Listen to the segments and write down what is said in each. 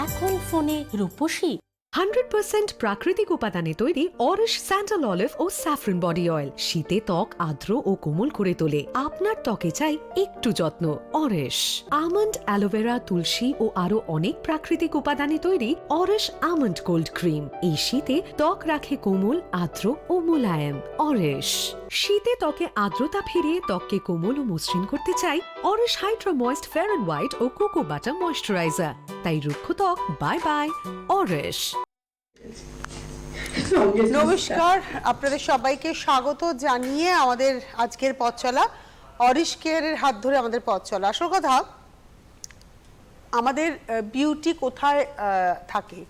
এখন ফোনে রূপসী 100% প্রাকৃতিক উপাদানে তৈরি অরিশ স্যান্ডাল অলিভ ও স্যাফরন বডি অয়েল শীতে ত্বক আর্দ্র ও কোমল করে তোলে। আপনার ত্বকে চাই একটু যত্ন। অরিশ আমন্ড, অ্যালোভেরা, তুলসী ও আরো অনেক প্রাকৃতিক উপাদানে তৈরি অরিশ আমন্ড কোল্ড ক্রিম এই শীতে ত্বক রাখে কোমল, আর্দ্র ও মোলায়েম। অরিশ শীতে ত্বকে আর্দ্রতা ফিরিয়ে ত্বককে কোমল ও মসৃণ করতে চাই অরিশ hydro moist fair and white ও কোকো বাটার ময়েশ্চারাইজার। তাই রুক্ষ ত্বক বাই বাই অরিশ। নমস্কার, আপনাদের সবাইকে স্বাগত জানিয়ে আমাদের আজকের পথ চলা অরিশ কেয়ারের হাত ধরে আমাদের পথ চলা। আসল কথা, আমাদের বিউটি কোথায় থাকে?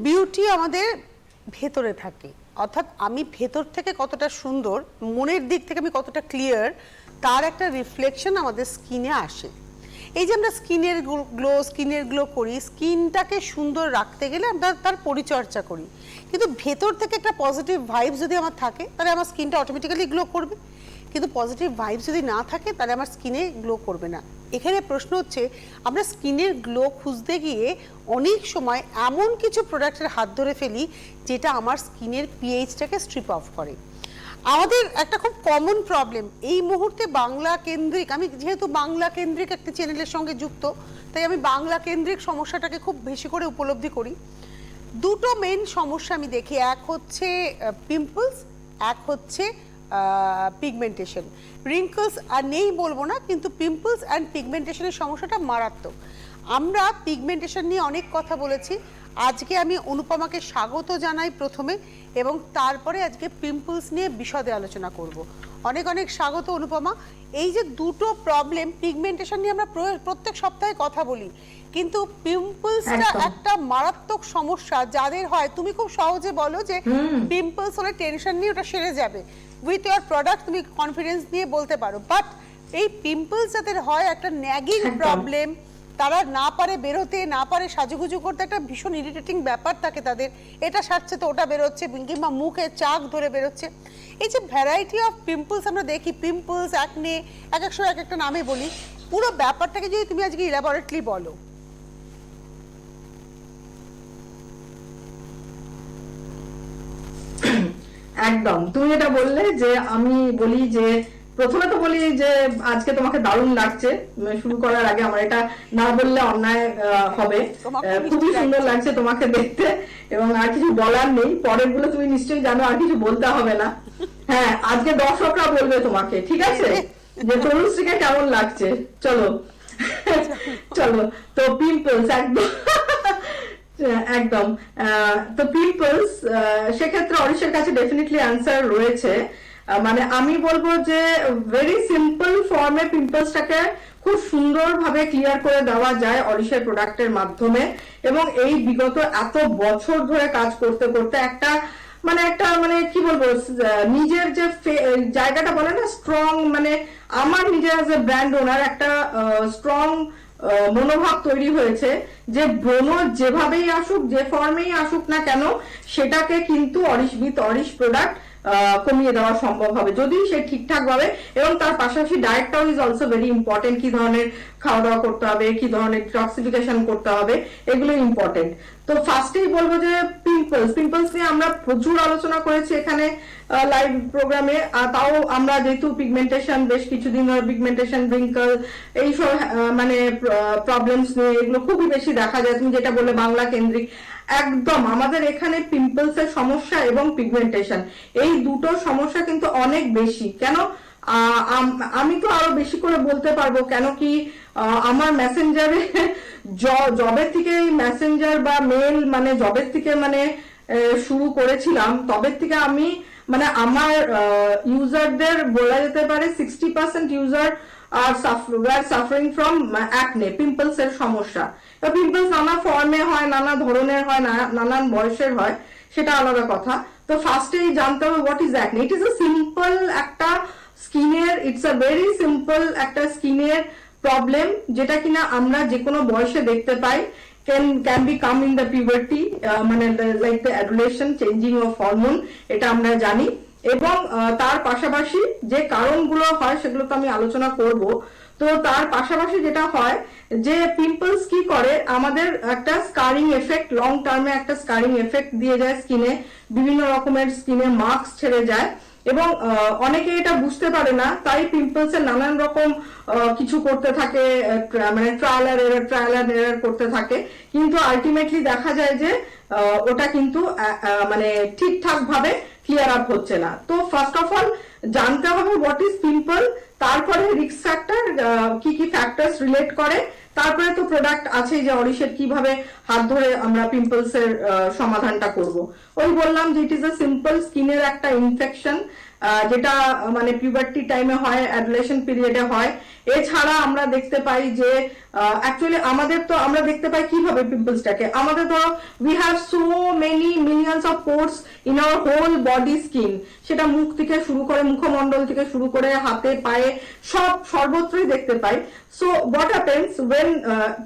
বিউটি আমাদের ভেতরে থাকে, অর্থাৎ আমি ভেতর থেকে কতটা সুন্দর, মনের দিক থেকে আমি কতটা ক্লিয়ার, তার একটা রিফ্লেকশন আমাদের স্কিনে আসে। এই যে আমরা স্কিনের গ্লো করি, স্কিনটাকে সুন্দর রাখতে গেলে আমরা তার পরিচর্যা করি, কিন্তু ভেতর থেকে একটা পজিটিভ ভাইবস যদি আমার থাকে তাহলে আমার স্কিনটা অটোমেটিক্যালি গ্লো করবে, কিন্তু পজিটিভ ভাইবস যদি না থাকে তাহলে আমার স্কিনে গ্লো করবে না। এখানে প্রশ্ন হচ্ছে, আমরা স্কিনের গ্লো খুঁজতে গিয়ে অনেক সময় এমন কিছু প্রোডাক্টের হাত ধরে ফেলি যেটা আমার স্কিনের পিএইচটাকে স্ট্রিপ অফ করে। আমাদের একটা খুব কমন প্রবলেম এই মুহূর্তে বাংলা কেন্দ্রিক, আমি যেহেতু বাংলা কেন্দ্রিক একটা চ্যানেলের সঙ্গে যুক্ত, তাই আমি বাংলা কেন্দ্রিক সমস্যাটাকে খুব বেশি করে উপলব্ধি করি। দুটো মেন সমস্যা আমি দেখি, এক হচ্ছে পিম্পলস, এক হচ্ছে পিগমেন্টেশন। রিঙ্কলস আর নেই বলবো না, কিন্তু পিম্পলস অ্যান্ড পিগমেন্টেশনের সমস্যাটা মারাত্মক। আমরা পিগমেন্টেশন নিয়ে অনেক কথা বলেছি, আজকে আমি অনুপমাকে স্বাগত জানাই প্রথমে, এবং তারপরে আজকে পিম্পলস নিয়ে বিশদে আলোচনা করব। অনেক অনেক স্বাগত অনুপমা। এই যে দুটো প্রবলেম, পিগমেন্টেশন নিয়ে আমরা প্রত্যেক সপ্তাহে কথা বলি, কিন্তু পিম্পলসটা একটা মারাত্মক সমস্যা যাদের হয়। তুমি খুব সহজে বলো যে পিম্পলস হলে টেনশন নিয়ে ওটা সেরে যাবে, উইথ ইয়োর প্রোডাক্ট তুমি কনফিডেন্স নিয়ে বলতে পারো। বাট এই পিম্পলস যাদের হয়, একটা ন্যাগিং প্রবলেম, তারা না পারে বেরোতে, না পারে সাজুগুজু করতে, একটা ভীষণ ইরিটেটিং ব্যাপার থাকে তাদের, এটা সারছে তো ওটা বেরোচ্ছে, কিংবা মুখে চাক ধরে বেরোচ্ছে। এই যে ভ্যারাইটি অফ পিম্পলস আমরা দেখি, পিম্পলস, অ্যাকনে, এক এক সময় এক একটা নামে বলি, পুরো ব্যাপারটাকে যদি তুমি আজকে ইলাবরেটলি বলো। একদম, তুমি যেটা বললে যে আমি বলি যে প্রথমে তো বলি যে আজকে তোমাকে দারুণ লাগছে, শুরু করার আগে আমার এটা না বললে অন্যায় হবে। খুবই সুন্দর লাগছে তোমাকে দেখতে, এবং আর কিছু বলার নেই, পরের গুলো তুমি নিশ্চয়ই জানো, আর কিছু বলতে হবে না। হ্যাঁ, আজকে দর্শকরা বলবে তোমাকে, ঠিক আছে, যে তরুশ্রীকে কেমন লাগছে। চলো চলো, তো পিম্পলস একদম একদম তো পিম্পলস, সেক্ষেত্রে অরিশের কাছে ডেফিনেটলি অ্যান্সার রয়েছে। মানে আমি বলবো যে ভেরি সিম্পল ফর্মে পিম্পলসটাকে খুব সুন্দরভাবে ক্লিয়ার করে দেওয়া যায় অরিশের প্রোডাক্টের মাধ্যমে, এবং এই বিগত এত বছর ধরে কাজ করতে করতে একটা মানে কি বলবো, নিজের যে জায়গাটা বলে না স্ট্রং, মানে আমার নিজের অ্যাজ এ ব্র্যান্ড ওনার একটা স্ট্রং মনোভাব তৈরি হয়েছে যে ব্রণ যেভাবেই আসুক, যে ফর্মেই আসুক না কেন, সেটাকে কিন্তু অরিশ প্রোডাক্ট কমিয়ে দেওয়া সম্ভব হবে যদি সে ঠিকঠাক ভাবে, এবং তার পাশাপাশি ডায়েটটাও ইজ অলসো ভেরি ইম্পর্টেন্ট। কি ধরনের খাওয়া দাওয়া করতে হবে, কি ধরনের ডিটক্সিফিকেশন করতে হবে, এগুলো ইম্পর্টেন্ট। তো ফার্স্টেই বলবো যে পিম্পলস নিয়ে আমরা প্রচুর আলোচনা করেছি এখানে লাইভ প্রোগ্রামে, তাও আমরা যেহেতু পিগমেন্টেশন বেশ কিছুদিন ধরে পিগমেন্টেশন, রিঙ্কল, এইসব মানে প্রবলেমস নিয়ে, এগুলো খুবই বেশি দেখা যায়। তুমি যেটা বললে বাংলা কেন্দ্রিক, একদম আমাদের এখানে পিম্পলস এর সমস্যা এবং পিগমেন্টেশন, এই দুটো সমস্যা কিন্তু অনেক বেশি। কেন আমি তো আরো বেশি করে বলতে পারবো, কেন কি আমার মেসেঞ্জারে জবের থেকে মেসেঞ্জার বা মেল, মানে জবের থেকে মানে শুরু করেছিলাম, তবে থেকে আমি মানে আমার ইউজারদের বলা যেতে পারে 60% user are suffering from acne, pimples এর সমস্যা। পিম্পলস নানা ফর্মে হয়, নানা ধরনের হয়, নানান বয়সের হয়, সেটা আলাদা কথা। তো ফার্স্টেই জানতে হবে what is acne. It is a simple একটা স্কিনের, ইটস আ ভেরি সিম্পল একটা স্কিনের প্রবলেম, যেটা কিনা আমরা যে কোনো বয়সে দেখতে পাই। can be come in the puberty, মানে like the adolescent changing of hormone, এটা আমরা জানি। এবং তার পাশাপাশি যে কারণগুলো হয় সেগুলো তো আমি আলোচনা করব। তো তার পাশাপাশি যেটা হয় যে পিম্পলস কি করে, আমাদের একটা স্কারিং এফেক্ট, লং টার্মে একটা স্কারিং এফেক্ট দিয়ে যায় স্কিনে, বিভিন্ন রকমের স্কিনে মার্কস ছেড়ে যায়, এবং অনেকে এটা বুঝতে পারে না, তাই পিম্পলস এর নানান রকম কিছু করতে থাকে, মানে ট্রায়াল আর এরর করতে থাকে, কিন্তু আলটিমেটলি দেখা যায় যে ওটা কিন্তু মানে ঠিকঠাক ভাবে ক্লিয়ার আপ হচ্ছে না। তো ফার্স্ট অফ অল জানতে হবে হোয়াট ইজ পিম্পল, তারপরে রিস্ক ফ্যাক্টর, কি কি ফ্যাক্টরস রিলেট করে, তারপরে তো প্রোডাক্ট আছে যে অরিশের কিভাবে হাত ধরে আমরা পিম্পলস এর সমাধানটা করব। ওই বললাম যে ইট ইজ আ সিম্পল স্কিনের একটা ইনফেকশন, যেটা মানে পিউবার্টি টাইমে হয়, অ্যাডোলেশন পিরিয়ডে হয়। এছাড়া আমরা দেখতে পাই যে অ্যাকচুয়ালি আমরা দেখতে পাই কিভাবে পিম্পলসটাকে, আমাদের ধরো we have so many millions of pores in our whole body skin, সেটা মুখ থেকে শুরু করে, মুখমণ্ডল থেকে শুরু করে হাতে পায়ে সর্বত্রই দেখতে পাই। সো হোয়াট হ্যাপেন্স ওয়েন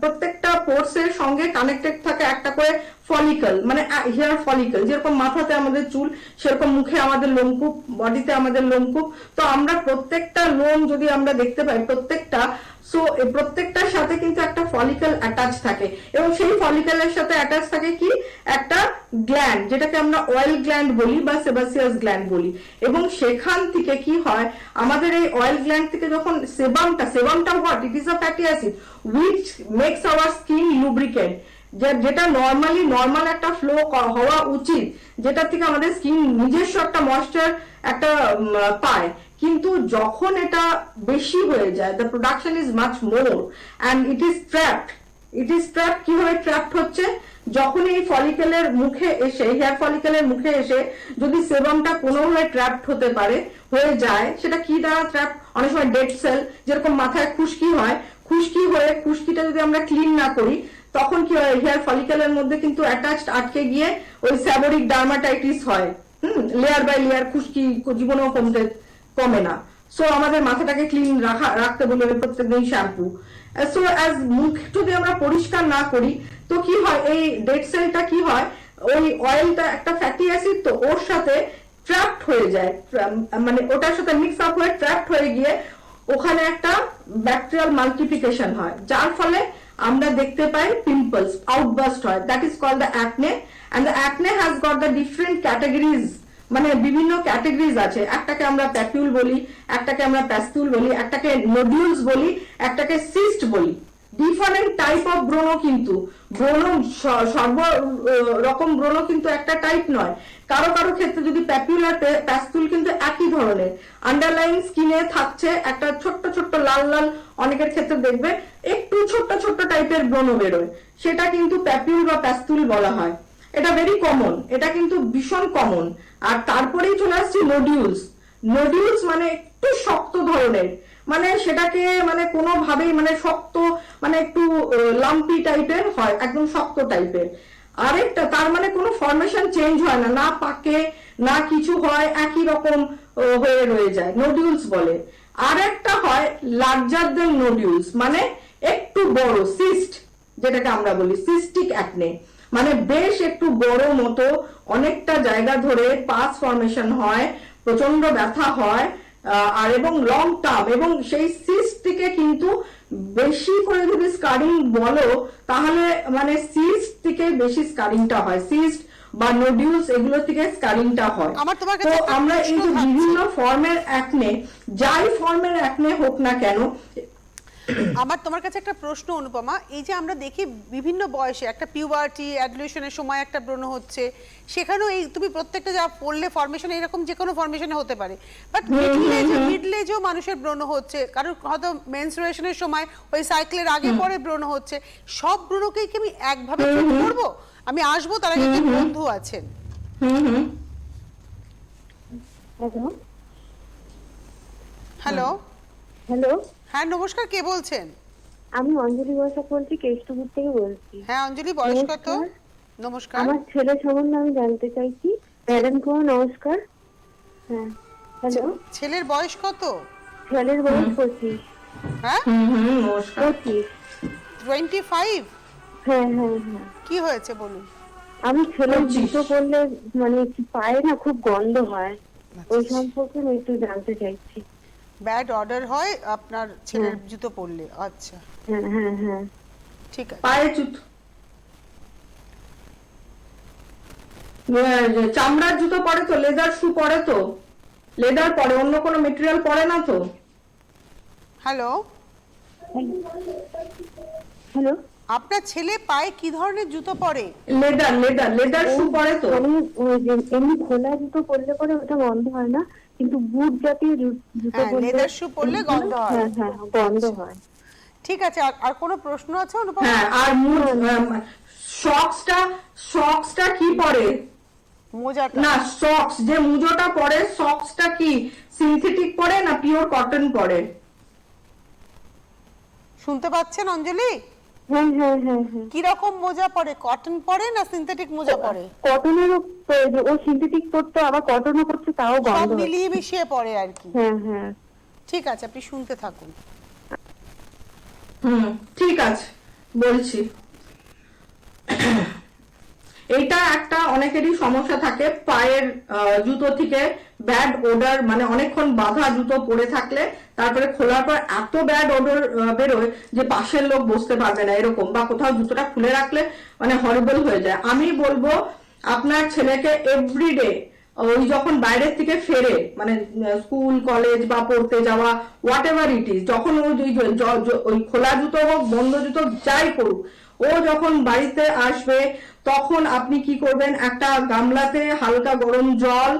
প্রত্যেকটা পোর্স এর সঙ্গে কানেক্টেড থাকে একটা করে ফলিকল, মানে হেয়ার ফলিকল, যেরকম মাথাতে আমাদের চুল সেরকম মুখে আমাদের লোমকূপ, বডিতে আমাদের লোমকূপ। তো আমরা প্রত্যেকটা লোম যদি আমরা দেখতে পাই প্রত্যেকটা, সো প্রত্যেকটার সাথে কিন্তু একটা ফলিকল অ্যাটাচ থাকে, এবং সেই ফলিকলের সাথে অ্যাটাচ থাকে কি একটা গ্ল্যান্ড, যেটাকে আমরা অয়েল গ্ল্যান্ড বলি বা সেবাসিয়াস গ্ল্যান্ড বলি। এবং সেখান থেকে কি হয়, আমাদের এই অয়েল গ্ল্যান্ড থেকে যখন সেবামটা what, it is a fatty acid which makes our skin lubricant, যেটা নর্মাল একটা ফ্লো হওয়া উচিত, যেটা থেকে আমাদের স্কিন নিজস্ব একটা ময়েশ্চার একটা পায়। কিন্তু যখন এটা বেশি হয়ে যায়, the production is much more and it is trapped. কিভাবে ট্র্যাপড হচ্ছে, যখন এই ফলিকেলের মুখে এসে, হেয়ার ফলিকেলের মুখে এসে যদি সেবামটা কোনোভাবে ট্র্যাপড হয়ে যায়, সেটা কি দ্বারা ট্র্যাপ, অনেক সময় ডেড সেল, যেরকম মাথায় খুশকি হয়, খুশকিটা যদি আমরা ক্লিন না করি, তখন কি হয়, হেয়ার ফলিকেলের মধ্যে কিন্তু অ্যাটাচড আটকে গিয়ে ওই স্যাবোরিক ডার্মাটাইটিস হয়, লেয়ার বাই লেয়ার, খুশকি জীবনেও কমে না। সো আমাদের মাথাটাকে ক্লিন রাখতে বলে প্রত্যেকদিন শ্যাম্পু। সো অ্যাজ মুখ যদি আমরা পরিষ্কার না করি, তো কি হয়, এই ডেড সেলটা কি হয়, ওই অয়েলটা একটা ফ্যাটি অ্যাসিড, তো ওর সাথে ট্র্যাপড হয়ে যায়, মানে ওটার সাথে মিক্স আপ হয়ে ট্র্যাপড হয়ে গিয়ে ওখানে একটা ব্যাকটেরিয়াল মাল্টিপ্লিকেশন হয়, যার ফলে আমরা দেখতে পাই পিম্পলস আউটবাস্ট হয়। That is called the acne, and the acne has got the different categories, মানে বিভিন্ন ক্যাটাগরিজ আছে, একটাকে আমরা প্যাপিউল বলি, একটাকে আমরা প্যাস্তুল বলি, একটাকে নোডিউলস বলি, একটাকে সিস্ট বলি। ডিফারেন্ট টাইপ অফ ব্রণ, কিন্তু সর্ব রকম ব্রণ কিন্তু একটা টাইপ নয়। কারো ক্ষেত্রে যদি প্যাপিউল আর প্যাস্তুল কিন্তু একই ধরনের, আন্ডারলাইন স্কিনে থাকছে একটা ছোট্ট লাল অনেকের ক্ষেত্রে দেখবে একটু ছোট্ট টাইপের ব্রণ বেরোয়, সেটা কিন্তু প্যাপিউল বা প্যাস্তুল বলা হয়। এটা ভেরি কমন, এটা কিন্তু ভীষণ কমন। আর তারপরেই চলে আসছে নোডিউলস মানে একটু শক্ত ধরনের, মানে সেটাকে মানে কোনোভাবেই মানে শক্ত, মানে একটু লাম্পি টাইপের হয়, একদম শক্ত টাইপের। আরেকটা তার মানে কোনো ফরমেশন চেঞ্জ হয় না, না পাকে না কিছু হয়, একই রকম হয়ে রয়ে যায়, নোডিউলস বলে। আর একটা হয় লার্জার দেন নোডিউলস, মানে একটু বড়, সিস্ট যেটাকে আমরা বলি, সিস্টিক অ্যাকনে, মানে বেশ একটু বড় মতো, অনেকটা জায়গা ধরে পাস ফরমেশন হয়, প্রচন্ড ব্যথা হয়, আর এবং লং টার্ম, এবং সেই সিস্ট থেকে কিন্তু বেশি করে যদি স্কারিং বলো, তাহলে মানে সিস্ট থেকে বেশি স্কারিংটা হয়, সিস্ট বা নোডিউলস এগুলো থেকে স্কারিংটা হয়। তো আমরা এই যে বিভিন্ন ফর্মের অ্যাকনে, যাই ফর্মের অ্যাকনে হোক না কেন, আমার তোমার কাছে একটা প্রশ্ন অনুপমা, এই যে আমরা দেখি বিভিন্ন বয়সে একটা পিউবার্টি অ্যাডুলেশনের সময় একটা ব্রণ হচ্ছে, সেখানেও এই তুমি প্রত্যেকটা যা পড়লে ফরমেশন এরকম যে কোনো ফরমেশনে হতে পারে, বাট মিডল এজেও মানুষের ব্রণ হচ্ছে, কারণ হয়তো মেনস্ট্রুয়েশনের সময় ওই সাইকেলের আগে পরে ব্রণ হচ্ছে। সব ব্রণকেই কি আমি একভাবে ট্রিট করব? আমি আসবো, তার আগে একজন বন্ধু আছেন। হ্যালো হ্যালো, হ্যাঁ নমস্কার, কে বলছেন? আমি অঞ্জলি বসাক বলছি, কেষ্টপুর থেকে বলছি। হ্যাঁ অঞ্জলি, বয়স কত? নমস্কার। আমার ছেলে সম্বন্ধে আমি জানতে চাইছি। ম্যাডামকে নমস্কার। হ্যাঁ হ্যালো, ছেলের বয়স কত? ছেলের বয়স 25। হ্যাঁ 25। 25? হ্যাঁ। কি হয়েছে বলুন। আমি ছেলের জুতো পরলে মানে পায়ে না খুব গন্ধ হয়, ওই সম্পর্কে আমি একটু জানতে চাইছি। ব্যাড অর্ডার হয় আপনার ছেলের জুতো পরলে, আচ্ছা হ্যাঁ হ্যাঁ হ্যাঁ ঠিক আছে। পায়ে জুতো, চামড়ার জুতো পরে তো, লেদার শু পরে তো, লেদার পরে, অন্য কোনো মেটেরিয়াল পরে না তো? হ্যালো, হ্যালো, আপনার ছেলে পায়ে কি ধরনের জুতো পরে? লেদার লেদার লেদার শু পরে তো? মানে ওই যে এমনি খোলা জুতো পরলে পরে ওটা গন্ধ হয় না, কিন্তু বুট জাতীয় জুতো হ্যাঁ, পরলে leather shoe পরলে গন্ধ হয়। হ্যাঁ হ্যাঁ গন্ধ হয়। ঠিক আছে, আর কোনো প্রশ্ন আছে অনুপম? হ্যাঁ, আর সক্সটা কি পরে? মোজাটা? না, সক্স যে মুজোটা পরে, সক্সটা কি সিনথেটিক পরে না পিওর কটন পরে? শুনতে পাচ্ছেন অঞ্জলি? হ্যাঁ হ্যাঁ হ্যাঁ হ্যাঁ কি রকম মোজা পরে, কটন পরে না সিনথেটিক মোজা পরে? কটনেরও প্রয়োজন, ও সিনথেটিক পরতো আবার কটনও করছে, তাও সব গন্ধ হয়। মিলিয়ে মিশিয়ে পরে আর কি। হ্যাঁ হ্যাঁ ঠিক আছে, আপনি শুনতে থাকুন। ঠিক আছে, বলছি। এটা একটা অনেকেরই সমস্যা থাকে, পায়ের জুতো থেকে ব্যাড ওডার, মানে অনেকক্ষণ বাঁধা জুতো পরে থাকলে তারপরে খোলার পর এত ব্যাড ওডার বেরোয় যে পাশের লোক বসতে পারবে না এরকম, বা কোথাও জুতোটা খুলে রাখলে মানে হরিবল হয়ে যায়। আমি বলবো আপনার ছেলেকে এভরিডে ওই যখন বাইরের থেকে ফেরে, মানে স্কুল কলেজ বা পড়তে যাওয়া হোয়াট এভার ইট ইজ, যখন ওই খোলা জুতো হোক বন্ধ জুতো যাই করুক, ও যখন বাড়িতে আসবে তখন আপনি কি করবেন, একটা গামলাতে হালকা গরম জল,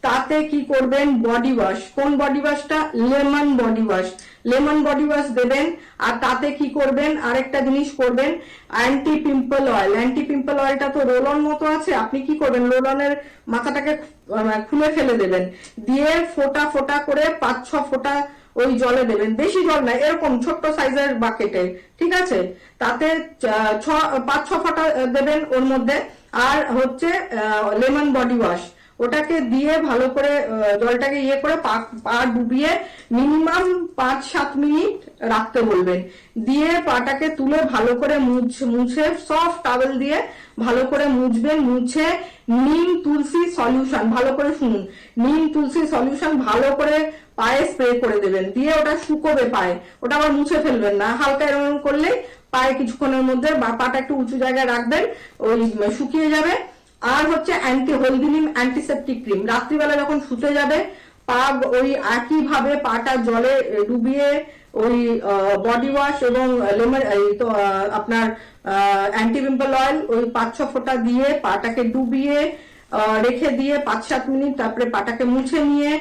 তাতে কি করবেন বডি ওয়াশ, কোন বডি ওয়াশটা, lemon body wash, lemon body wash দেবেন। আর তাতে কি করবেন, আরেকটা জিনিস করবেন, anti pimple oil. Anti pimple অয়েলটা তো রোল অন মতো আছে, আপনি কি করবেন রোল অনের মাথাটাকে খুলে ফেলে দেবেন, দিয়ে ফোঁটা ফোঁটা করে 5-6 ফোঁটা ওই জলে দেবেন, বেশি জল না, এরকম ছোট্ট সাইজের বাকেটে, ঠিক আছে? তাতে 5-6 ফোঁটা দেবেন ওর মধ্যে। আর হচ্ছে লেমন বডি ওয়াশ, ওটাকে দিয়ে ভালো করে জলটাকে ইয়ে করে পা ডুবিয়ে মিনিমাম 5-7 মিনিট রাখতে বলবেন। দিয়ে পাটাকে তুলে ভালো করে মুছে সফট টাওয়েল দিয়ে ভালো করে মুছবেন। মুছে নিম তুলসী সলিউশন, ভালো করে শুনুন, নিম তুলসী সলিউশন ভালো করে পায়ে স্প্রে করে দেবেন, দিয়ে ওটা শুকোবে পায়ে, ওটা আবার মুছে ফেলবেন না, হালকা এরকম করলে পায়ে কিছুক্ষণের মধ্যে পাটা একটু উঁচু জায়গায় রাখবেন, ওই শুকিয়ে যাবে। আর হচ্ছে হলদি নিম অ্যান্টিসেপটিক ক্রিম, রাত্রিবেলা যখন শুতে যাবে পা ওই একই ভাবে পাটা জলে ডুবিয়ে ওই বডি ওয়াশ এবং লেমন আপনার অ্যান্টি পিম্পল অয়েল ওই 5-6 ফোঁটা দিয়ে পাটাকে ডুবিয়ে রেখে দিয়ে 5-7 মিনিট, তারপরে পাটাকে মুছে নিয়ে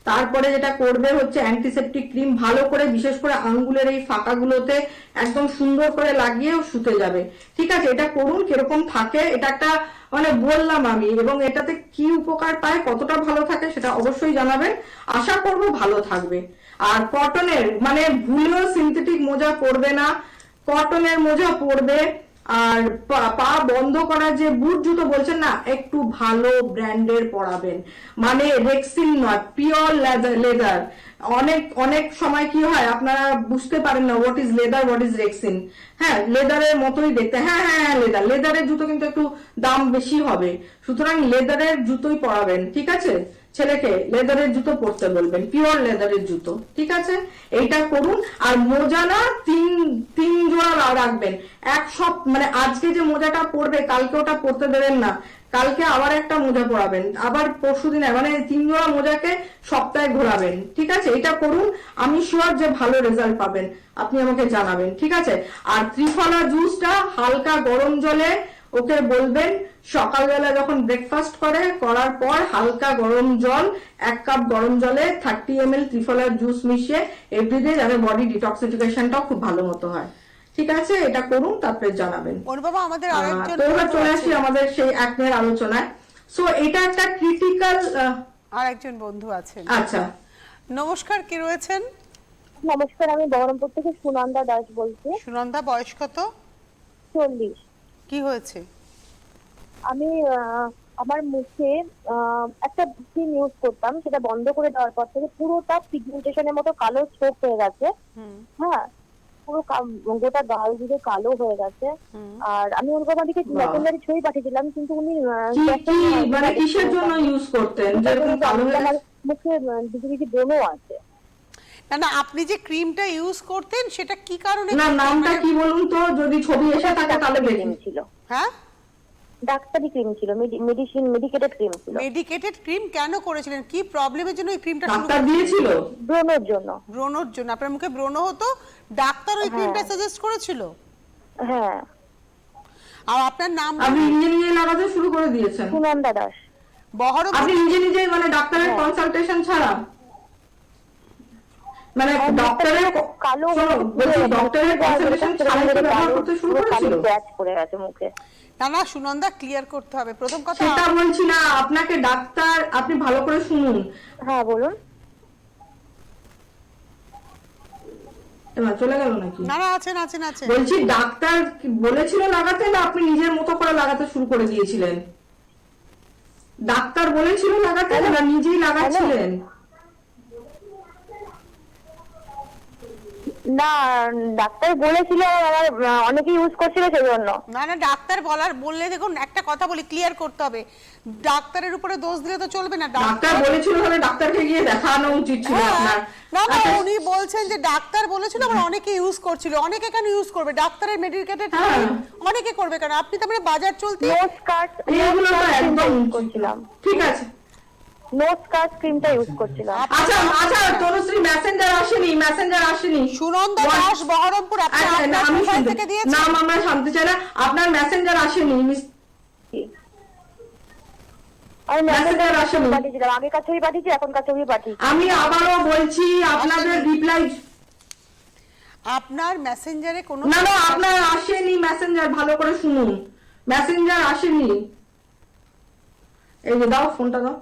তারপরে যেটা করবে হচ্ছে অ্যান্টিসেপটিক ক্রিম ভালো করে বিশেষ করে আঙ্গুলের এই ফাঁকাগুলোতে একদম সুন্দর করে লাগিয়ে শুতে যাবে, ঠিক আছে? এটা করুন, কিরকম থাকে এটা একটা মানে বললাম আমি, এবং এটাতে কি উপকার পায়, কতটা ভালো থাকে সেটা অবশ্যই জানাবেন, আশা করব ভালো থাকবে। আর কটনের মানে ভুলেও সিনথেটিক মোজা পরবে না, কটনের মোজা পরবে। আর পা বন্ধ করার যে বুট জুতো বলছেন না, একটু ভালো ব্র্যান্ডের পরাবেন, মানে রেক্সিন নয়, পিওর লেদার। অনেক অনেক সময় কি হয় আপনারা বুঝতে পারেন না what is leather, what is rexine. হ্যাঁ, লেদারের মতোই দেখতে, হ্যাঁ হ্যাঁ হ্যাঁ লেদারের জুতো কিন্তু একটু দাম বেশি হবে, সুতরাং লেদারের জুতোই পরাবেন, ঠিক আছে? ছেলেকে লেদারের জুতো পরতে বলবেন, পিওর লেদারের জুতো, ঠিক আছে? এইটা করুন। আর মোজা না তিন জোড়া রাখবেন, এক সব মানে আজকে যে মোজাটা পরবে কালকে ওটা পরতে দেবেন না, কালকে আবার একটা মোজা পরাবেন, আবার পরশুদিন, মানে 3 জোড়া মোজাকে সপ্তাহে ঘোরাবেন, ঠিক আছে? এটা করুন, আমি শিওর যে ভালো রেজাল্ট পাবেন, আপনি আমাকে জানাবেন, ঠিক আছে? আর ত্রিফলা জুসটা হালকা গরম জলে ওকে বলবেন সকালবেলা যখন ব্রেকফাস্ট করার পর হালকা গরম জল, 1 কাপ গরম জলে 30 ml ত্রিফলার জুস মিশিয়ে এভরিডে, যাতে বডি ডিটক্সিফিকেশনটাও খুব ভালো মতো হয়, ঠিক আছে? এটা করুন, তারপরে জানাবেন। অনুপমা, আমাদের আরেকজন তো এবার চলে আসি আমাদের সেই অ্যাকনের আলোচনায়। সো এটা একটা ক্রিটিক্যাল, আরেকজন বন্ধু আছেন। আচ্ছা, নমস্কার, কে রয়েছেন? নমস্কার, আমি বহরমপুর থেকে সুনন্দা দাস বলছি। সুনন্দা, বয়স কত? 40। কি হয়েছে? আমি আমার মুখে একটা ক্রিম ইউজ করতাম, সেটা বন্ধ করে দেওয়ার পর থেকে পুরোটা পিগমেন্টেশনের মতো কালো স্ট্রোক হয়ে গেছে। হ্যাঁ, পুরো গোটা গাল জুড়ে কালো হয়ে গেছে। আর আমি অনুপমাদিকে সেকেন্ডারি ছবি পাঠিয়েছিলাম, কিন্তু উনি মানে কিসের জন্য ইউজ করতেন যেরকম কালো হয়ে আমার মুখে দিদি ব্রণ আছে। না না, আপনি যে ক্রিমটা ইউজ করতেন সেটা কি কারণে না করতেন? নামটা মানে- কি বলুন তো, যদি ছবি এসে থাকে তাহলে ক্রিম দেখুন। ছিল, হ্যাঁ, ডাক্তারি ক্রিম ছিল, মেডিকেটেড ক্রিম ছিল, মেডিকেটেড ক্রিম কেন করেছিলেন? কি প্রবলেমের জন্য এই ক্রিমটা শুরু ডাক্তার করেছিলেন? দিয়েছিল? ব্রণের জন্য। ব্রণর জন্য? আপনার মুখে ব্রণ হতো, ডাক্তার ওই ক্রিমটা সাজেস্ট করেছিল? হ্যাঁ, আর আপনার নাম আপনি নিজে নিজে লাগাতে শুরু করে দিয়েছেন? সুনন্দা দাস। বহরম? আপনি নিজে নিজে মানে ডাক্তারের হ্যাঁ। কনসালটেশন ছাড়া, মানে ডক্টরের কালো শোনো, বলছি ডক্টরের কনসালটেশন ছাড়াই তো ব্যবহার করতে শুরু করেছিল? প্যাচ পড়ে গেছে মুখে। না না সুনন্দা, ক্লিয়ার করতে হবে প্রথম কথা। সেটা বলছি না, আপনাকে ডাক্তার, আপনি ভালো করে শুনুন। হ্যাঁ বলুন। এবার চলে গেল নাকি? না না, আছেন আছেন আছেন। বলছি ডাক্তার কি বলেছিল লাগাতে, না আপনি নিজের মতো করে লাগাতে শুরু করে দিয়েছিলেন? ডাক্তার বলেছিল লাগাতে না নিজেই লাগাচ্ছিলেন? না, ডাক্তার বলেছিল, আমার অনেকে ইউজ করছিল সেই জন্য। না না, ডাক্তার বললে দেখুন, একটা কথা বলি, ক্লিয়ার করতে হবে। ডাক্তারের উপরে দোষ দিলে তো চলবে না। ডাক্তার বলেছিল তাহলে ডাক্তারকে গিয়ে দেখানো উচিত ছিল হ্যাঁ, আপনার। না না, আচ্ছা, উনি বলছেন যে ডাক্তার বলেছিল, আবার অনেকে ইউজ করছিল। অনেকে কেন ইউজ করবে? ডাক্তারের মেডিকেটেড হ্যাঁ। অনেকে করবে কেন? আপনি তো মানে বাজার চলতে নোজ কাট এইগুলো তো একদম করছিলাম, ঠিক আছে। নোজ কাট ক্রিমটা ইউজ করছিলাম। আচ্ছা আচ্ছা, তনুশ্রী মেসেঞ্জার আসেনি, মেসেঞ্জার আসেনি। সুনন্দা দাস, বহরমপুর। আপনি আচ্ছা, আপনার আমি প্রোফাইল শুনতে থেকে দিয়েছেন? নাম আমরা জানতে চাই না, আপনার মেসেঞ্জার আসেনি? আমি Messenger মেসেজ আসেনি। পাঠিয়েছিলাম, আগেকার ছবি পাঠিয়েছি, এখনকার ছবি পাঠিয়েছি। আমি আবারও বলছি আপনাদের আসেনি। রিপ্লাই, আপনার মেসেঞ্জারে কোনো না না আপনার আসেনি মেসেঞ্জার, ভালো করে শুনুন, মেসেঞ্জার আসেনি। এই যে দাও ফোনটা দাও।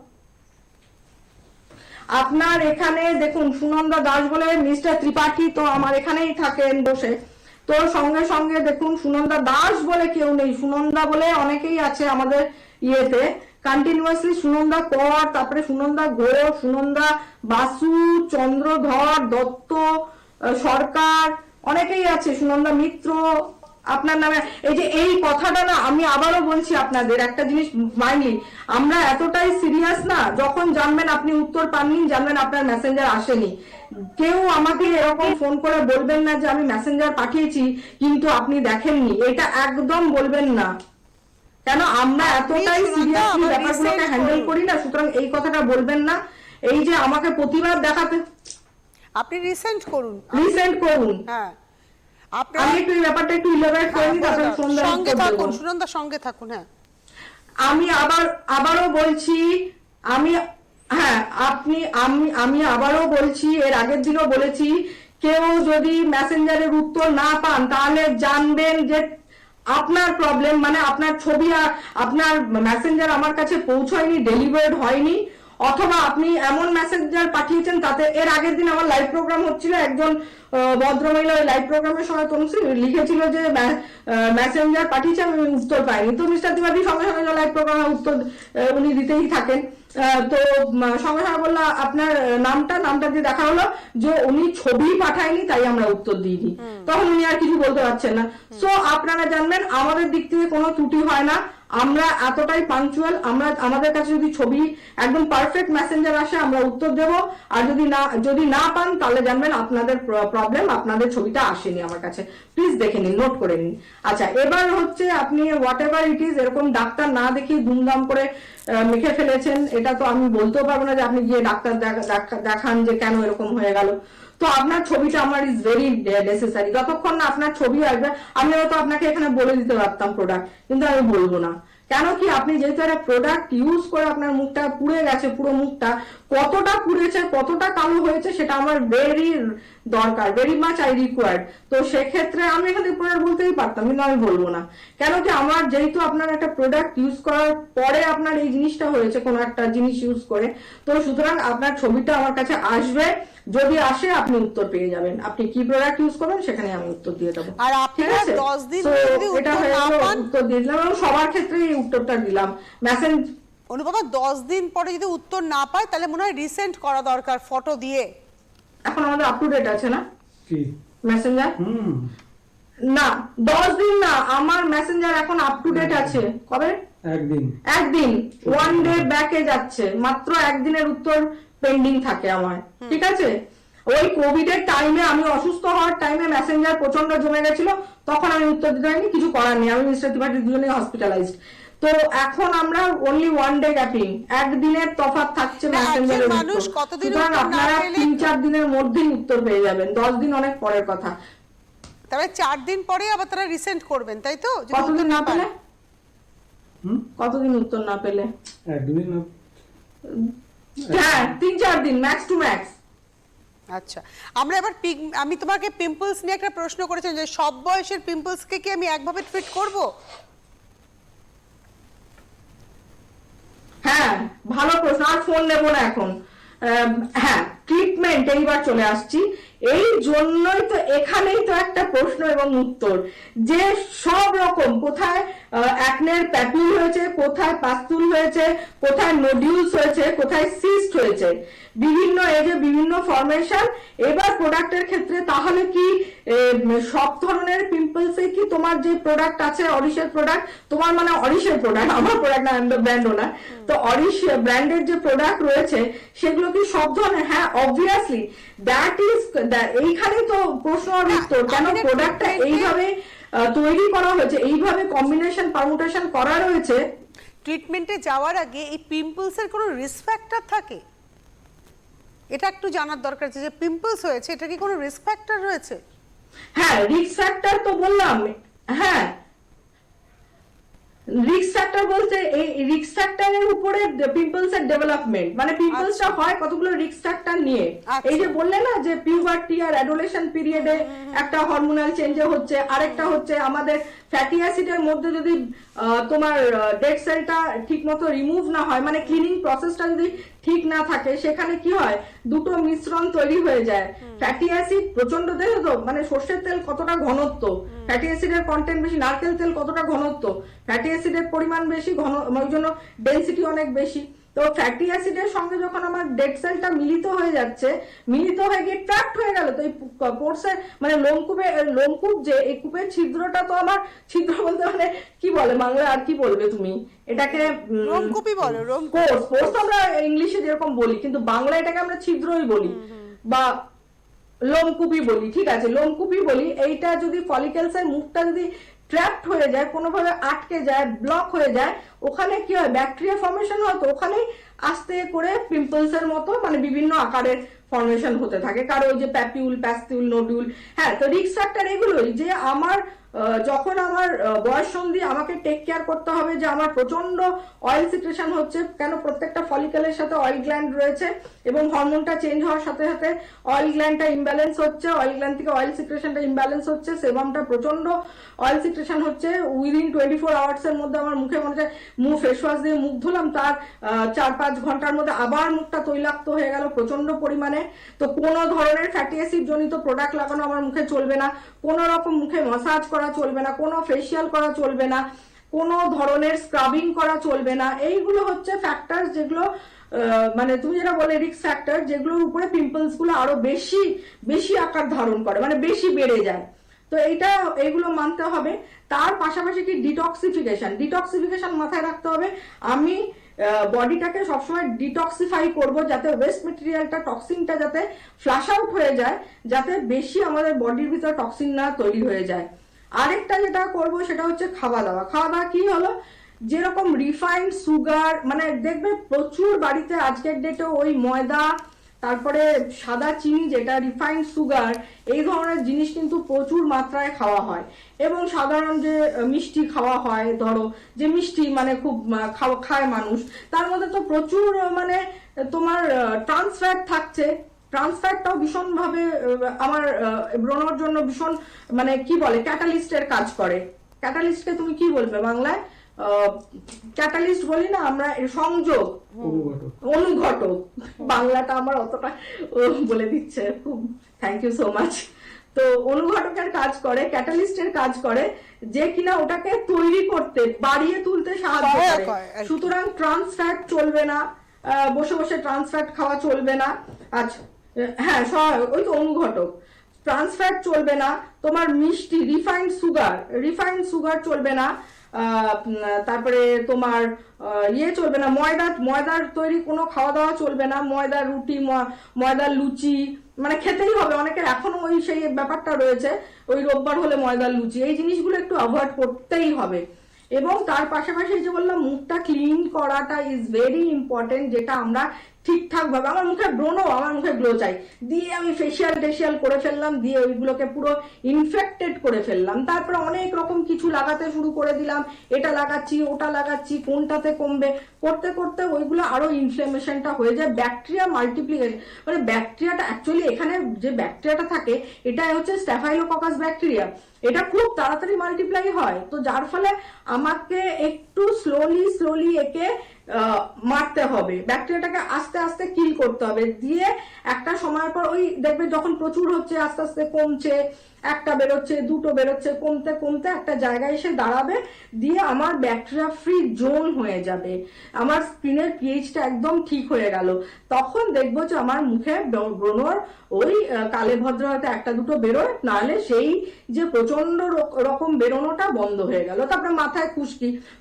আপনার এখানে দেখুন সুনন্দা দাস বলে মিস্টার ত্রিপাঠী তো আমার এখানেই থাকেন বসে, তো সঙ্গে সঙ্গে দেখুন সুনন্দা দাস বলে কেউ নেই, সুনন্দা বলে অনেকেই আছে আমাদের ইয়েতে কন্টিনিউয়াসলি। সুনন্দা কর, তারপরে সুনন্দা ঘোষ, সুনন্দা বাসু, চন্দ্রধর দত্ত, সরকার, অনেকেই আছে, সুনন্দা মিত্র আপনার নামে। এই যে এই কথাটা না, আমি আবারও বলছি আপনাদের একটা জিনিস মাইন্ডলি, আমরা এতটাই সিরিয়াস না, যখন জানবেন আপনি উত্তর পাননি, জানবেন আপনার মেসেঞ্জার আসেনি। কেউ আমাকে এরকম ফোন করে বলবেন না যে আমি মেসেঞ্জার পাঠিয়েছি কিন্তু আপনি দেখেননি, এটা একদম বলবেন না। কেন আমরা এতটাই সিরিয়াসলি ব্যাপারগুলোকে হ্যান্ডেল করি না, সুতরাং এই কথাটা বলবেন না। এই যে আমাকে প্রতিবাদ দেখাতে, আপনি রিসেন্ট করুন। রিসেন্ট করুন। হ্যাঁ, আমি আপনার একটু এই ব্যাপারটা একটু ইলাবোরেট করে নিই, তারপরে সন্ধ্যা সঙ্গে থাকুন, সুনন্দা সঙ্গে থাকুন। হ্যাঁ, আমি আবারও বলছি, আমি হ্যাঁ আমি আবারও বলছি, এর আগের দিনও বলেছি, কেউ যদি মেসেঞ্জারের উত্তর না পান তাহলে জানবেন যে আপনার প্রবলেম, মানে আপনার ছবি আপনার মেসেঞ্জার আমার কাছে পৌঁছয়নি, ডেলিভার্ড হয়নি, অথবা আপনি এমন মেসেঞ্জার পাঠিয়েছেন তাতে, এর আগের দিন আমার লাইভ প্রোগ্রাম হচ্ছিল, একজন ভদ্রমহিলা ওই লাইভ প্রোগ্রামের সময় তনুশ্রী লিখেছিল যে মেসেঞ্জার পাঠিয়েছে, আমি উত্তর পাইনি। তো মিস্টার ত্রিপাঠী সঙ্গে সঙ্গে লাইভ প্রোগ্রামে উত্তর উনি দিতেই থাকেন, তো সঙ্গে সঙ্গে বললো আপনার নামটা দিয়ে দেখা হলো যে উনি ছবি পাঠায়নি, তাই আমরা উত্তর দিইনি। তখন উনি আর কিছু বলতে পারছেন না। সো আপনারা জানবেন আমাদের দিক থেকে কোনো ত্রুটি হয় না, আমরা এতটাই পাঞ্চুয়াল। আমাদের কাছে যদি ছবি একদম পারফেক্ট মেসেঞ্জার আসে আমরা উত্তর দেব, আর যদি না পান তাহলে জানবেন আপনাদের প্রবলেম, আপনাদের ছবিটা আসেনি আমার কাছে। প্লিজ দেখে নিন, নোট করে নিন। আচ্ছা, এবার হচ্ছে আপনি হোয়াট এভার ইট ইজ, এরকম ডাক্তার না দেখিয়ে ধুমধাম করে মেখে ফেলেছেন, এটা তো আমি বলতেও পারবো না যে আপনি গিয়ে ডাক্তার দেখান যে কেন এরকম হয়ে গেল। তো আপনার ছবিটা আমার ইজ ভেরি নেসেসারি, যতক্ষণ না আপনার ছবি আসবে। আমি হয়তো আপনাকে এখানে বলে দিতে পারতাম প্রোডাক্ট, কিন্তু আমি বলবো না। কেন কি, আপনি যেহেতু একটা প্রোডাক্ট ইউজ করে আপনার মুখটা পুড়ে গেছে, পুরো মুখটা কতটা পুড়েছে, কতটা কালো হয়েছে, সেটা আমার ভেরি দরকার, ভেরি মাচ আই রিকোয়ার্ড। তো সেক্ষেত্রে আমি এখানে প্রোডাক্ট বলতেই পারতাম, কিন্তু আমি বলবো না। কেন কি, আমার যেহেতু আপনার একটা প্রোডাক্ট ইউজ করার পরে আপনার এই জিনিসটা হয়েছে, কোনো একটা জিনিস ইউজ করে, তো সুতরাং আপনার ছবিটা আমার কাছে আসবে, যদি আসে আপনি উত্তর পেয়ে যাবেন। আপনি কি প্রোডাক্ট ইউজ করবেন সেখানে আমি উত্তর দিয়ে দেবো। আর ঠিক আপনারা আছে, 10 দিন তো যদি এটা উত্তর হয়ে না গেল, পান, উত্তর দিয়ে দিলাম এবং সবার ক্ষেত্রে এই উত্তরটা দিলাম। মেসেঞ্জ অনুপমা 10 দিন পরে যদি উত্তর না পায় তাহলে মনে হয় রিসেন্ট করা দরকার ফটো দিয়ে। এখন আমাদের আপ টু ডেট আছে না কি মেসেঞ্জার? না 10 দিন না, আমার মেসেঞ্জার এখন আপ টু ডেট আছে। কবে? একদিন 1 ডে ব্যাকে যাচ্ছে, মাত্র একদিনের উত্তর পেন্ডিং থাকে আমার। ঠিক আছে, ওই কোভিড এর টাইমে, আমি অসুস্থ হওয়ার টাইমে মেসেঞ্জার প্রচন্ড জমে গেছিল, তখন আমি উত্তর দিতে পারিনি, কিছু করার নেই, আমি মিস্টার ত্রিপাঠী দুজনেই হসপিটালাইজড। তো এখন আমরা অনলি ওয়ান ডে গ্যাপিং, একদিনের তফাৎ থাকছে মেসেঞ্জারের মানুষ উত্তর। কতদিন সুতরাং উত্তর না আপনারা পেলে- 3-4 দিনের মধ্যেই উত্তর পেয়ে যাবেন, 10 দিন অনেক পরের কথা। তবে 4 দিন পরে আবার তারা রিসেন্ট করবেন, তাই তো? যদি কতদিন উত্তর না পান। পেলে? কতদিন উত্তর না পেলে? একদিন না, হ্যাঁ। 3-4 দিন ম্যাক্স টু ম্যাক্স। আচ্ছা, আমরা এবার আমি তোমাকে পিম্পলস নিয়ে একটা প্রশ্ন করেছিলাম যে সব বয়সের পিম্পলসকে কি আমি একভাবে ট্রিট করব? হ্যাঁ, ভালো প্রশ্ন, আর ফোন নেবো না এখন। হ্যাঁ, ট্রিটমেন্ট এইবার চলে আসছি। এই জন্যই তো এখানেই তো একটা প্রশ্ন এবং উত্তর, যে সব রকম কোথায় অ্যাকনের প্যাপিউল হয়েছে, কোথায় পাস্তুল হয়েছে, কোথায় নোডিউলস হয়েছে, কোথায় সিস্ট হয়েছে, বিভিন্ন এজে বিভিন্ন ফরমেশন। এবার প্রোডাক্টের ক্ষেত্রে তাহলে কি সব ধরনের পিম্পলসে কি তোমার যে প্রোডাক্ট আছে অরিশের প্রোডাক্ট, তোমার মানে অরিশের প্রোডাক্ট, আমার প্রোডাক্ট না, ব্র্যান্ডও না, তো অরিশ ব্র্যান্ডের যে প্রোডাক্ট রয়েছে সেগুলো কি সব ধরনের? হ্যাঁ, অবভিয়াসলি দ্যাট ইজ, এইখানেই তো প্রশ্ন আর উত্তর, কেন প্রোডাক্টটা এইভাবে তৈরি করা হয়েছে, এইভাবে কম্বিনেশন পারমুটেশন করা রয়েছে। ট্রিটমেন্টে যাওয়ার আগে এই পিম্পলসের কোনো রিস্ক ফ্যাক্টর থাকে? এটা একটু জানার দরকার আছে যে পিম্পলস হয়েছে, এটা কি কোনো রিস্ক ফ্যাক্টর রয়েছে? হ্যাঁ, রিস্ক ফ্যাক্টর তো বললাম। হ্যাঁ, রিস্ক ফ্যাক্টর বলতে এই রিস্ক ফ্যাক্টরের উপরে পিম্পলস এর ডেভেলপমেন্ট, মানে পিম্পলসটা হয় কতগুলো রিস্ক ফ্যাক্টর নিয়ে। এই যে বললে না যে পিউবার্টি আর অ্যাডোলেশন পিরিয়ডে একটা হরমোনাল চেঞ্জে হচ্ছে, আরেকটা হচ্ছে আমাদের ফ্যাটি অ্যাসিডের মধ্যে যদি তোমার ডেড সেলটা ঠিক মতো রিমুভ না হয়, মানে ক্লিনিং প্রসেসটা যদি ঠিক না থাকে, সেখানে কি হয়, দুটো মিশ্রণ তৈরি হয়ে যায়। ফ্যাটি অ্যাসিড প্রচন্ড, দেখো তো মানে সর্ষের তেল কতটা ঘনত্ব, ফ্যাটি অ্যাসিডের কন্টেন্ট বেশি, নারকেল তেল কতটা ঘনত্ব, ফ্যাটি অ্যাসিডের পরিমাণ বেশি, ওই জন্য ডেনসিটি অনেক বেশি। তো ফ্যাটি অ্যাসিডের সঙ্গে যখন আমার ডেড সেলটা মিলিত হয়ে যাচ্ছে, মিলিত হয়ে গিয়ে ট্র্যাপড হয়ে গেল, তো এই পোর্সের মানে লোমকূপ যে এই কূপের ছিদ্রটা তো আমার, ছিদ্র বলতে মানে কি বলে বাংলায়, আর কি বলবে তুমি এটাকে? রোমকূপই বলো, পোর্স আমরা ইংলিশে যেরকম বলি, কিন্তু বাংলা এটাকে আমরা ছিদ্রই বলি বা লোমকূপই বলি, ঠিক আছে, লোমকূপই বলি। এইটা যদি ফলিকেলস এর মুখটা যদি ট্র্যাপড হয়ে যায়, কোনোভাবে আটকে যায়, ব্লক হয়ে যায়, ওখানে কি হয়, ব্যাকটেরিয়া ফর্মেশন হয়, তো ওখানেই আস্তে করে পিম্পলস এর মতো মানে বিভিন্ন আকারের ফর্মেশন হতে থাকে, কারণ ওই যে প্যাপিউল, প্যাস্টিউল, নোডিউল। হ্যাঁ, তো রিস্ক ফ্যাক্টর এগুলোই, যে আমার যখন আমার বয়স সন্ধি, আমাকে টেক কেয়ার করতে হবে যে আমার প্রচন্ড অয়েল সিক্রেশন হচ্ছে, কেন প্রত্যেকটা ফলিকেলের সাথে অয়েল গ্ল্যান্ড রয়েছে এবং হরমোনটা চেঞ্জ হওয়ার সাথে সাথে অয়েল গ্ল্যান্ডটা ইমব্যালেন্স হচ্ছে, অয়েল গ্ল্যান্ড থেকে অয়েল সিক্রেশনটা ইমব্যালেন্স হচ্ছে, সেবামটা প্রচন্ড অয়েল সিক্রেশন হচ্ছে, উইদিন 24 আওয়ার্স এর মধ্যে আমার মুখে মনে হচ্ছে ফেস ওয়াশ দিয়ে মুখ ধুলাম, তার 4-5 ঘন্টার মধ্যে আবার মুখটা তৈলাক্ত হয়ে গেল প্রচন্ড পরিমাণে। তো কোনো ধরনের ফ্যাটি অ্যাসিড জনিত প্রোডাক্ট লাগানো আমার মুখে চলবে না, কোনো রকম মুখে মাসাজ করা চলবে না, কোনো ফেসিয়াল করা চলবে না, কোনো ধরনের স্ক্রাবিং করা চলবে না। এইগুলো হচ্ছে ফ্যাক্টর যেগুলো মানে তুমি যেটা বলে রিস্ক ফ্যাক্টর, যেগুলোর উপরে পিম্পলস গুলো আরো বেশি বেশি আকার ধারণ করে, মানে বেশি বেড়ে যায়। তো এইগুলো মানতে হবে। তার পাশাপাশি কি ডিটক্সিফিকেশন মাথায় রাখতে হবে। আমি বডিটাকে সবসময় ডিটক্সিফাই করব, যাতে ওয়েস্ট মেটেরিয়ালটা, টক্সিনটা যাতে ফ্লাশ আউট হয়ে যায়, যাতে বেশি আমাদের বডির ভিতরে টক্সিন না তৈরি হয়ে যায়। আরেকটা যেটা করব সেটা হচ্ছে খাওয়া দাওয়া কি হলো, যেরকম রিফাইন্ড সুগার, মানে দেখবে প্রচুর বাড়িতে আজকের ডেটে ওই ময়দা, তারপরে সাদা চিনি যেটা রিফাইন্ড সুগার, এই ধরনের জিনিস কিন্তু প্রচুর মাত্রায় খাওয়া হয়। এবং সাধারণ যে মিষ্টি খাওয়া হয়, ধরো যে মিষ্টি মানে খুব খায় মানুষ, তার মধ্যে তো প্রচুর মানে তোমার ট্রান্স ফ্যাট থাকছে। ট্রান্স ফ্যাটটাও ভীষণভাবে আমার ব্রণর জন্য ভীষণ মানে কি বলে ক্যাটালিস্টের কাজ করে। ক্যাটালিস্টকে তুমি কি বলবে বাংলায়? ক্যাটালিস্ট বলি না আমরা, সংযোগ, অনুঘটক। বাংলাটা আমার অতটা বলে দিচ্ছে, খুব থ্যাংক ইউ সো মাচ। তো অনুঘটকের কাজ করে, ক্যাটালিস্টের কাজ করে, যে কিনা ওটাকে তৈরি করতে, বাড়িয়ে তুলতে সাহায্য করে। সুতরাং ট্রান্স ফ্যাট চলবে না, বসে বসে ট্রান্স ফ্যাট খাওয়া চলবে না। আচ্ছা, হ্যাঁ, ওই তো অনুঘটক। ট্রান্স ফ্যাট চলবে না, তোমার মিষ্টি রিফাইন্ড সুগার চলবে না, তারপরে তোমার ইয়ে চলবে না, ময়দার তৈরি কোনো খাওয়া দাওয়া চলবে না, ময়দার রুটি, ময়দার লুচি মানে খেতেই হবে, অনেকের এখনো ওই সেই ব্যাপারটা রয়েছে, ওই রোববার হলে ময়দার লুচি, এই জিনিসগুলো একটু অ্যাভয়েড করতেই হবে। এবং তার পাশাপাশি যে বললাম মুখটা ক্লিন করাটা ইজ ভেরি ইম্পর্টেন্ট, যেটা আমরা ঠিকঠাক ভাবে, আমার মুখে ব্রণ, আমার মুখে গ্লো চাই, দিয়ে আমি ফেসিয়াল করে ফেললাম, দিয়ে ওইগুলোকে পুরো ইনফেক্টেড করে ফেললাম, তারপরে অনেক রকম কিছু লাগাতে শুরু করে দিলাম, এটা লাগাচ্ছি ওটা লাগাচ্ছি, কোনটাতে কমবে, করতে করতে ওইগুলো আরো ইনফ্লেমেশনটা হয়ে যায়, ব্যাকটেরিয়া মাল্টিপ্লিকেশন, মানে ব্যাকটেরিয়াটা অ্যাকচুয়ালি এখানে যে ব্যাকটেরিয়াটা থাকে এটা হচ্ছে স্ট্যাফাইলোককাস ব্যাকটেরিয়া, এটা খুব তাড়াতাড়ি মাল্টিপ্লাই হয়, তো যার ফলে আমাকে একটু স্লোলি একে মারতে হবে, ব্যাকটেরিয়াটাকে আস্তে আস্তে কিল করতে হবে, দিয়ে একটা সময় পর ওই দেখবে যখন প্রচুর হচ্ছে আস্তে আস্তে কমছে, একটা বেরোচ্ছে, দুটো বেরোচ্ছে, কমতে কমতে একটা জায়গায় এসে দাঁড়াবে, দিয়ে আমার ব্যাকটেরিয়া ফ্রি জোন হয়ে যাবে, আমার স্কিনের পিএইচটা একদম ঠিক হয়ে গেল, তখন দেখবো যে আমার মুখে ব্রণর ওই কালে ভদ্র হয়তো একটা দুটো বেরোয়, নাহলে সেই যে প্রচন্ড রকম বেরোনোটা বন্ধ হয়ে গেল। তারপরে মাথায়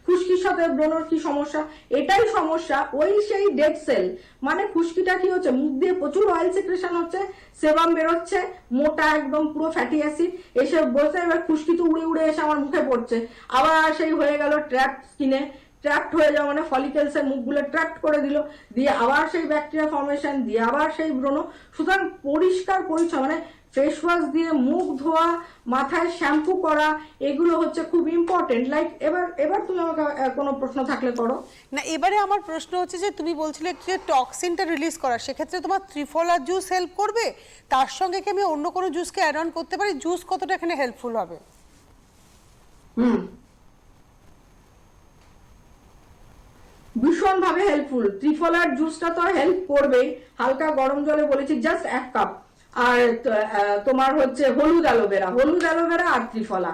খুশকির সাথে ব্রণর কি সমস্যা, এটাই সমস্যা, ওই সেই ডেড সেল, মানে খুশকিটা কি হচ্ছে, মুখ দিয়ে প্রচুর অয়েল সিক্রেশন হচ্ছে, সেবাম বেরোচ্ছে, মোটা একদম পুরো ফ্যাটি অ্যাসিড এসে বসে, এবার খুশকি তো উড়ে এসে আমার মুখে পড়ছে, আবার সেই হয়ে গেল ট্র্যাপ স্কিনে, ট্র্যাপড হয়ে যাওয়া মানে ফলিকেলস এর মুখগুলো ট্র্যাপড করে দিল, দিয়ে আবার সেই ব্যাকটেরিয়া ফর্মেশন, দিয়ে আবার সেই ব্রণ। সুতরাং পরিষ্কার পরিচ্ছন্ন মানে ফেস ওয়াশ দিয়ে মুখ ধোয়া, মাথায় শ্যাম্পু করা, এগুলো হচ্ছে খুব ইম্পর্টেন্ট। লাইক এবার তুমি আমাকে কোনো প্রশ্ন থাকলে করো। না, এবারে আমার প্রশ্ন হচ্ছে যে তুমি বলছিলে যে টক্সিনটা রিলিজ করা, সেক্ষেত্রে তোমার ত্রিফলা জুস হেল্প করবে, তার সঙ্গে কি আমি অন্য কোনো জুসকে অ্যাড অন করতে পারি, জুস কতটা এখানে হেল্পফুল হবে? ভীষণ ভাবে হেল্পফুল, ত্রিফলার জুসটা তো হেল্প করবেই, হালকা গরম জলে বলেছি জাস্ট 1 কাপ, আর তোমার হচ্ছে হলুদ অ্যালোভেরা আর ত্রিফলা,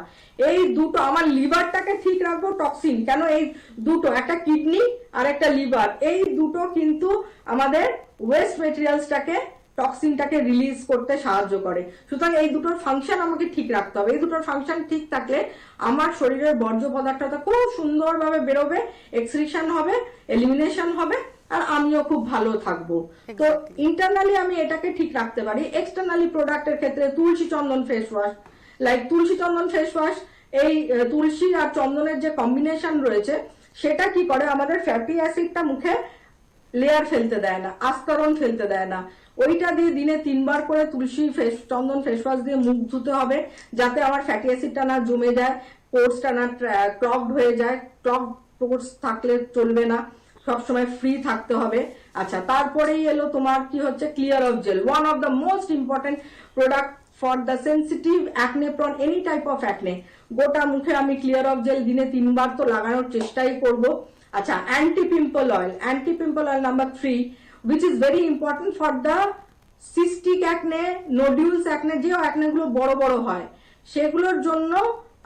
এই দুটো আমার লিভারটাকে ঠিক রাখবো, টক্সিন কেন, এই দুটো, একটা কিডনি আর একটা লিভার, এই দুটো কিন্তু আমাদের ওয়েস্ট মেটেরিয়ালসটাকে, টক্সিনটাকে রিলিজ করতে সাহায্য করে। সুতরাং এই দুটোর ফাংশন আমাকে ঠিক রাখতে হবে, এই দুটোর ফাংশন ঠিক থাকলে আমার শরীরের বর্জ্য পদার্থটা খুব সুন্দরভাবে বেরোবে, এক্সক্রিশন হবে, এলিমিনেশন হবে, আর আমিও খুব ভালো থাকবো। তো ইন্টারনালি আমি এটাকে ঠিক রাখতে পারি। এক্সটার্নালি প্রোডাক্টের ক্ষেত্রে তুলসী চন্দন ফেস ওয়াশ, লাইক তুলসী চন্দন ফেস ওয়াশ, এই তুলসী আর চন্দনের যে কম্বিনেশন রয়েছে সেটা কি করে, আমাদের ফ্যাটি অ্যাসিডটা মুখে লেয়ার ফেলতে দেয় না, আস্তরণ ফেলতে দেয় না, ওইটা দিয়ে দিনে 3 বার করে তুলসী চন্দন ফেস ওয়াশ দিয়ে মুখ ধুতে হবে, যাতে আমার ফ্যাটি অ্যাসিডটা না জমে যায়, পোর্সটা না ক্লগড হয়ে যায়, ক্লগড পোর্স থাকলে চলবে না, সবসময় ফ্রি থাকতে হবে। আচ্ছা, তারপরেই এলো তোমার কি হচ্ছে clear of gel, one of the most important product for the sensitive acne prone any type of acne. গোটা মুখে আমি ক্লিয়ার অফ জেল দিনে 3 বার তো লাগানোর চেষ্টাই করব। আচ্ছা, anti pimple oil number 3, which is very important for the cystic acne, nodules acne, যে অ্যাকনে গুলো বড় বড় হয় সেগুলোর জন্য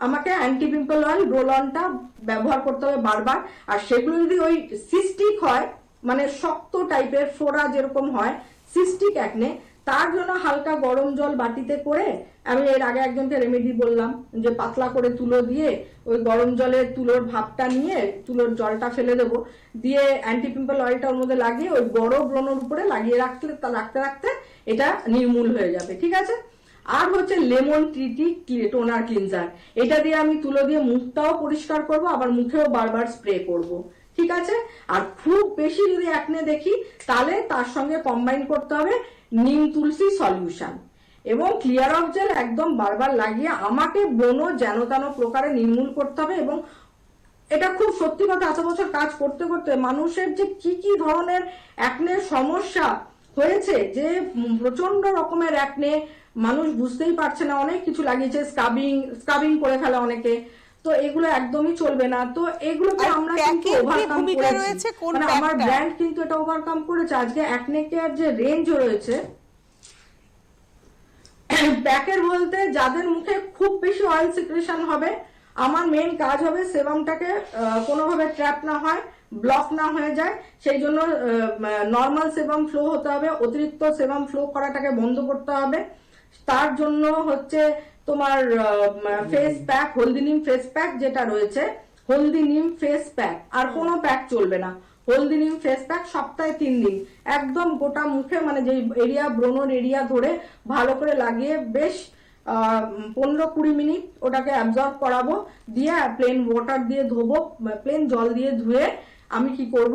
আমাকে অ্যান্টি পিম্পল অয়েল রোল অনটা ব্যবহার করতে হবে বারবার। আর সেগুলো যদি ওই সিস্টিক হয়, মানে শক্ত টাইপের ফোড়া যেরকম হয় সিস্টিক অ্যাকনে, তার জন্য হালকা গরম জল বাটিতে করে, আমি এর আগে একজনকে রেমেডি বললাম যে পাতলা করে তুলো দিয়ে ওই গরম জলে তুলোর ভাবটা নিয়ে তুলোর জলটা ফেলে দেবো, দিয়ে অ্যান্টি পিম্পল অয়েলটা ওর মধ্যে লাগিয়ে ওই বড় ব্রণের উপরে লাগিয়ে রাখতে রাখতে এটা নির্মূল হয়ে যাবে। ঠিক আছে। আর হচ্ছে লেমন ট্রিটি টোনার ক্লিনজার, এটা দিয়ে আমি তুলো দিয়ে মুখটাও পরিষ্কার করব, আবার মুখেও বারবার স্প্রে করব। ঠিক আছে। আর খুব বেশি যদি অ্যাকনে দেখি তাহলে তার সঙ্গে কম্বাইন করতে হবে নিম তুলসী সলিউশন এবং ক্লিয়ার অফ জেল একদম বারবার লাগিয়ে আমাকে ব্রণ যেন তেন প্রকারে নির্মূল করতে হবে। এবং এটা খুব সত্যি কথা, এত বছর কাজ করতে করতে মানুষের যে কি কি ধরনের অ্যাকনের সমস্যা হয়েছে, যে প্রচন্ড রকমের অ্যাকনে, মানুষ বুঝতেই পারছে না, অনেক কিছু লাগিয়েছে, স্কাবিং করে ফেলে অনেকে, তো এগুলো একদমই চলবে না। তো এগুলোকে আমরা কিন্তু ওভারকাম করেছি, মানে আমার ব্র্যান্ড কিন্তু এটা ওভারকাম করেছে। আজকে অ্যাকনে কেয়ার যে রেঞ্জ রয়েছে, প্যাকের বলতে যাদের মুখে খুব বেশি অয়েল সিক্রেশন হবে, আমার মেইন কাজ হবে সেবামটাকে কোনোভাবে ট্র্যাপ না হয়, ব্লক না হয়ে যায়, সেই জন্য নর্মাল সেবাম ফ্লো হতে হবে, অতিরিক্ত সেবাম ফ্লো করাটাকে বন্ধ করতে হবে। তার জন্য হচ্ছে তোমার ফেস প্যাক, হলদিনিম ফেস প্যাক যেটা রয়েছে, হলদি নিম ফেস প্যাক, আর কোনো প্যাক চলবে না। হলদি নিম ফেস প্যাক সপ্তাহে 3 দিন একদম গোটা মুখে, মানে যে এরিয়া ব্রণর এরিয়া ধরে ভালো করে লাগিয়ে বেশ 15-20 মিনিট ওটাকে অ্যাবজর্ব করাবো, দিয়ে প্লেন ওয়াটার দিয়ে ধোবো, প্লেন জল দিয়ে ধুয়ে আমি কি করব,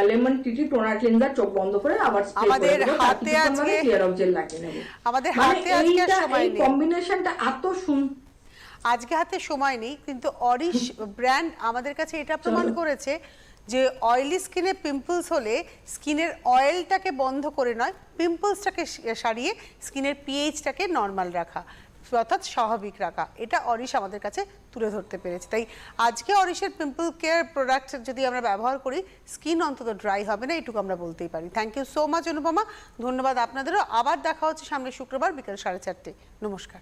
লেমন টিটি টোনার ক্লিনজার চোখ বন্ধ করে আবার স্প্রে করে দেব, তার কিছুক্ষণ বাদে ক্লিয়ার আউট জেল লাগিয়ে নেব। আমাদের হাতে আজকে আর সময় এই নেই, কম্বিনেশনটা এত আজকে হাতে সময় নেই, কিন্তু অরিশ ব্র্যান্ড আমাদের কাছে এটা প্রমাণ করেছে যে অয়েলি স্কিনে পিম্পলস হলে স্কিনের অয়েলটাকে বন্ধ করে নয়, পিম্পলসটাকে সারিয়ে স্কিনের পিএইচটাকে নর্মাল রাখা, অর্থাৎ স্বাভাবিক রাখা, এটা অরিশ আমাদের কাছে তুলে ধরতে পেরেছে। তাই আজকে অরিশের পিম্পল কেয়ার প্রোডাক্ট যদি আমরা ব্যবহার করি, স্কিন অন্তত ড্রাই হবে না, এটুকু আমরা বলতেই পারি। Thank you so much Anupama, ধন্যবাদ আপনাদেরও। আবার দেখা হচ্ছে সামনে শুক্রবার বিকেল 4:30। নমস্কার।